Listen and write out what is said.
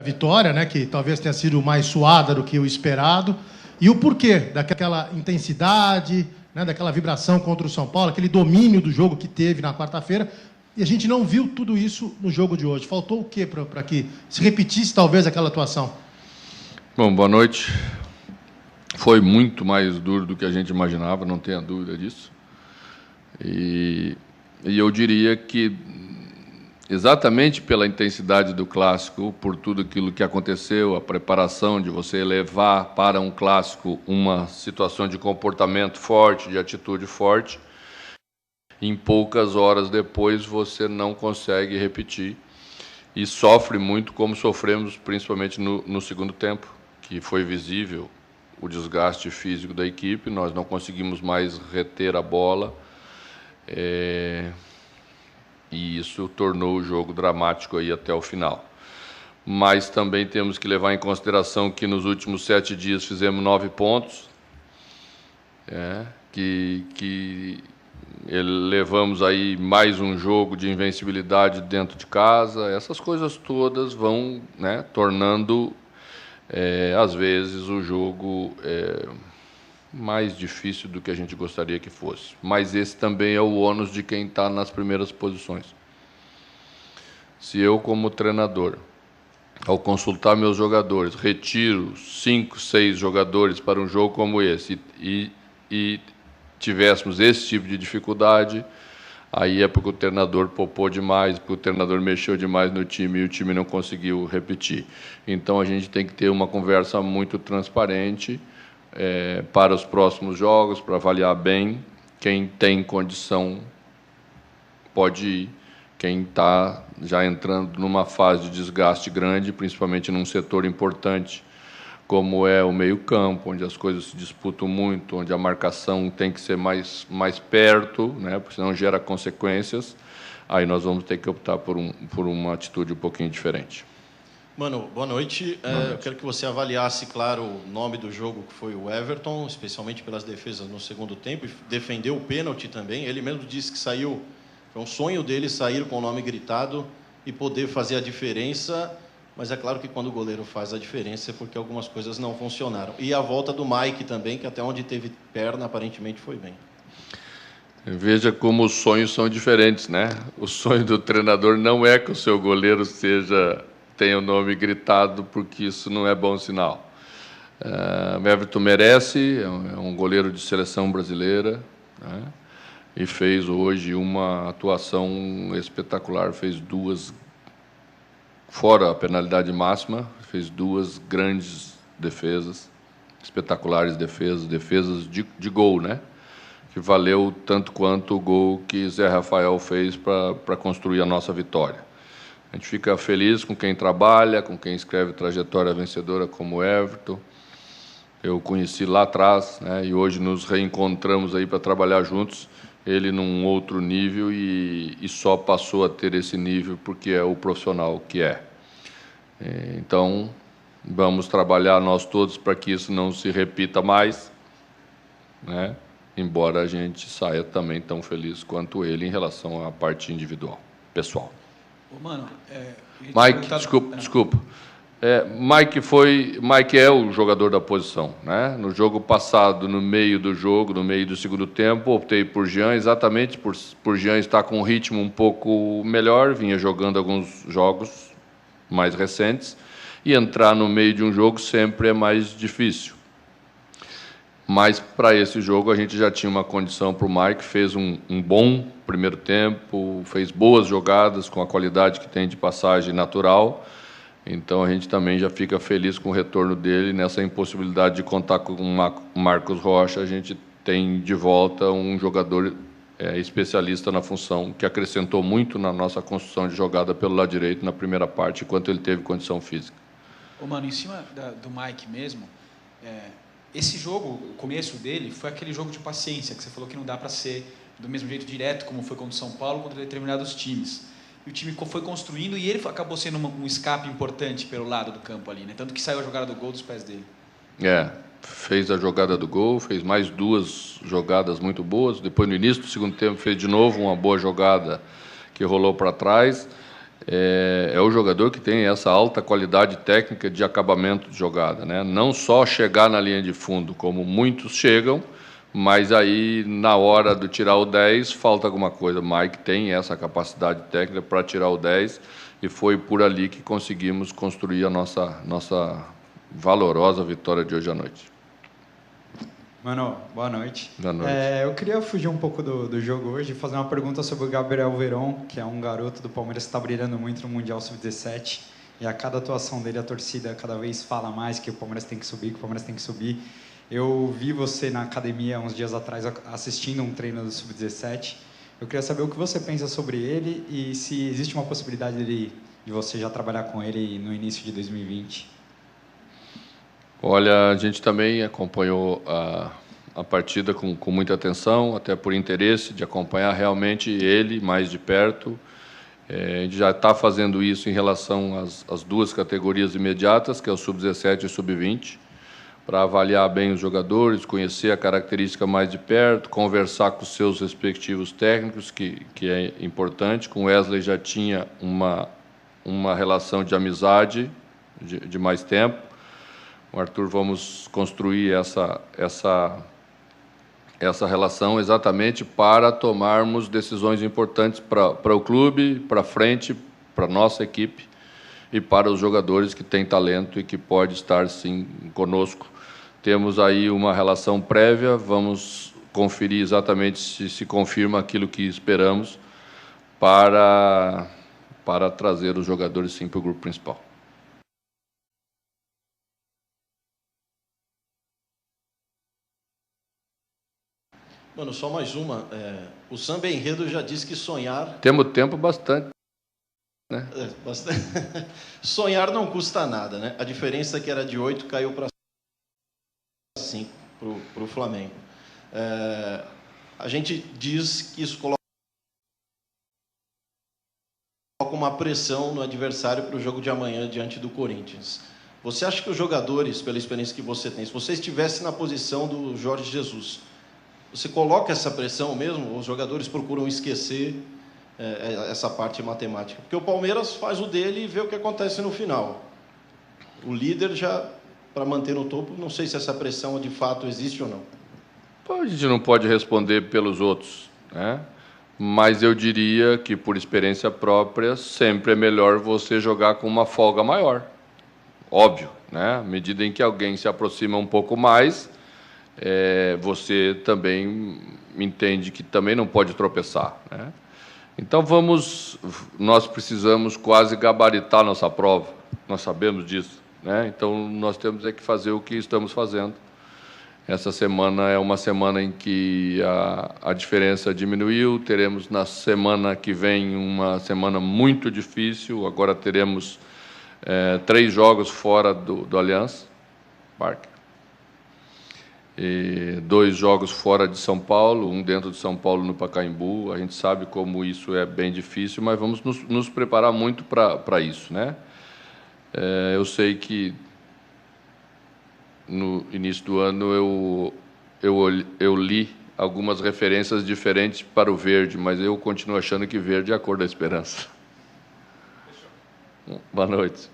vitória, né, que talvez tenha sido mais suada do que o esperado, e o porquê daquela intensidade, né, daquela vibração contra o São Paulo, aquele domínio do jogo que teve na quarta-feira, e a gente não viu tudo isso no jogo de hoje. Faltou o quê para que se repetisse talvez aquela atuação? Bom, boa noite. Foi muito mais duro do que a gente imaginava, não tenha dúvida disso. E eu diria que, exatamente pela intensidade do clássico, por tudo aquilo que aconteceu, a preparação de você levar para um clássico uma situação de comportamento forte, de atitude forte, em poucas horas depois você não consegue repetir e sofre muito como sofremos, principalmente no segundo tempo, que foi visível o desgaste físico da equipe, nós não conseguimos mais reter a bola, e isso tornou o jogo dramático aí até o final. Mas também temos que levar em consideração que nos últimos 7 dias fizemos 9 pontos, que levamos aí mais um jogo de invencibilidade dentro de casa. Essas coisas todas vão, né, tornando, às vezes, o jogo mais difícil do que a gente gostaria que fosse. Mas esse também é o ônus de quem está nas primeiras posições. Se eu, como treinador, ao consultar meus jogadores, retiro 5, 6 jogadores para um jogo como esse e tivéssemos esse tipo de dificuldade, aí é porque o treinador poupou demais, porque o treinador mexeu demais no time e o time não conseguiu repetir. Então a gente tem que ter uma conversa muito transparente para os próximos jogos, para avaliar bem quem tem condição pode ir, quem está já entrando numa fase de desgaste grande, principalmente num setor importante como é o meio-campo, onde as coisas se disputam muito, onde a marcação tem que ser mais perto, né, porque senão gera consequências, aí nós vamos ter que optar por uma atitude um pouquinho diferente. Mano, boa noite. Eu quero que você avaliasse, claro, o nome do jogo, que foi o Everton, especialmente pelas defesas no segundo tempo, e defendeu o pênalti também. Ele mesmo disse que saiu, foi um sonho dele sair com o nome gritado e poder fazer a diferença. Mas é claro que quando o goleiro faz a diferença é porque algumas coisas não funcionaram. E a volta do Mike também, que até onde teve perna, aparentemente foi bem. Veja como os sonhos são diferentes, né? O sonho do treinador não é que o seu goleiro tenha o nome gritado, porque isso não é bom sinal. O Everton merece, é um goleiro de seleção brasileira, né? E fez hoje uma atuação espetacular, fez 2, fora a penalidade máxima, fez 2 grandes defesas, espetaculares defesas de gol, né? Que valeu tanto quanto o gol que Zé Rafael fez para construir a nossa vitória. A gente fica feliz com quem trabalha, com quem escreve trajetória vencedora como o Everton. Eu conheci lá atrás, né, e hoje nos reencontramos aí para trabalhar juntos, ele num outro nível e só passou a ter esse nível porque é o profissional que é. Então, vamos trabalhar nós todos para que isso não se repita mais, né, embora a gente saia também tão feliz quanto ele em relação à parte individual, pessoal. Ô, mano, Mike, desculpa. Mike é o jogador da posição, né? No jogo passado, no meio do jogo, no meio do segundo tempo, optei por Jean, exatamente por Jean estar com um ritmo um pouco melhor, vinha jogando alguns jogos mais recentes, e entrar no meio de um jogo sempre é mais difícil. Mas, para esse jogo, a gente já tinha uma condição para o Mike, fez um bom primeiro tempo, fez boas jogadas com a qualidade que tem de passagem natural. Então, a gente também já fica feliz com o retorno dele. Nessa impossibilidade de contar com o Marcos Rocha, a gente tem de volta um jogador especialista na função, que acrescentou muito na nossa construção de jogada pelo lado direito na primeira parte, enquanto ele teve condição física. Ô, mano, em cima do Mike mesmo, esse jogo, o começo dele, foi aquele jogo de paciência, que você falou que não dá para ser do mesmo jeito direto, como foi contra o São Paulo, contra determinados times. E o time foi construindo e ele acabou sendo um escape importante pelo lado do campo ali, né? Tanto que saiu a jogada do gol dos pés dele. Fez a jogada do gol, fez mais 2 jogadas muito boas. Depois, no início do segundo tempo, fez de novo uma boa jogada que rolou para trás. é o jogador que tem essa alta qualidade técnica de acabamento de jogada, né? Não só chegar na linha de fundo, como muitos chegam, mas aí, na hora de tirar o 10, falta alguma coisa. O Mike tem essa capacidade técnica para tirar o 10, e foi por ali que conseguimos construir a nossa valorosa vitória de hoje à noite. Mano, boa noite. Boa noite. Eu queria fugir um pouco do jogo hoje e fazer uma pergunta sobre o Gabriel Veron, que é um garoto do Palmeiras que está brilhando muito no Mundial Sub-17. E a cada atuação dele, a torcida cada vez fala mais que o Palmeiras tem que subir, que o Palmeiras tem que subir. Eu vi você na academia uns dias atrás assistindo um treino do Sub-17. Eu queria saber o que você pensa sobre ele e se existe uma possibilidade de você já trabalhar com ele no início de 2020. Olha, a gente também acompanhou a partida com muita atenção, até por interesse de acompanhar realmente ele mais de perto. A gente já está fazendo isso em relação às duas categorias imediatas, que é o Sub-17 e o Sub-20, para avaliar bem os jogadores, conhecer a característica mais de perto, conversar com os seus respectivos técnicos, que é importante. Com o Wesley já tinha uma relação de amizade de mais tempo. O Arthur, vamos construir essa relação exatamente para tomarmos decisões importantes para o clube, para frente, para a nossa equipe e para os jogadores que têm talento e que pode estar, sim, conosco. Temos aí uma relação prévia, vamos conferir exatamente se confirma aquilo que esperamos para trazer os jogadores, sim, para o grupo principal. Mano, só mais uma. O Samba Enredo já disse que sonhar... Temos tempo bastante, né? Bastante. Sonhar não custa nada, né? A diferença é que era de 8, caiu para 5 para o Flamengo. A gente diz que isso coloca uma pressão no adversário para o jogo de amanhã diante do Corinthians. Você acha que os jogadores, pela experiência que você tem, se você estivesse na posição do Jorge Jesus, você coloca essa pressão mesmo? Os jogadores procuram esquecer essa parte matemática? Porque o Palmeiras faz o dele e vê o que acontece no final. O líder já, para manter no topo, não sei se essa pressão de fato existe ou não. A gente não pode responder pelos outros, né? Mas eu diria que, por experiência própria, sempre é melhor você jogar com uma folga maior. Óbvio, né? À medida em que alguém se aproxima um pouco mais, você também entende que também não pode tropeçar, né? Então nós precisamos quase gabaritar nossa prova, nós sabemos disso, né? Então nós temos que fazer o que estamos fazendo. Essa semana é uma semana em que a diferença diminuiu, teremos na semana que vem uma semana muito difícil, agora teremos 3 jogos fora do Allianz Parque. 2 jogos fora de São Paulo, um dentro de São Paulo no Pacaembu. A gente sabe como isso é bem difícil, mas vamos nos preparar muito para isso, né? Eu sei que no início do ano eu li algumas referências diferentes para o verde, mas eu continuo achando que verde é a cor da esperança. Boa noite.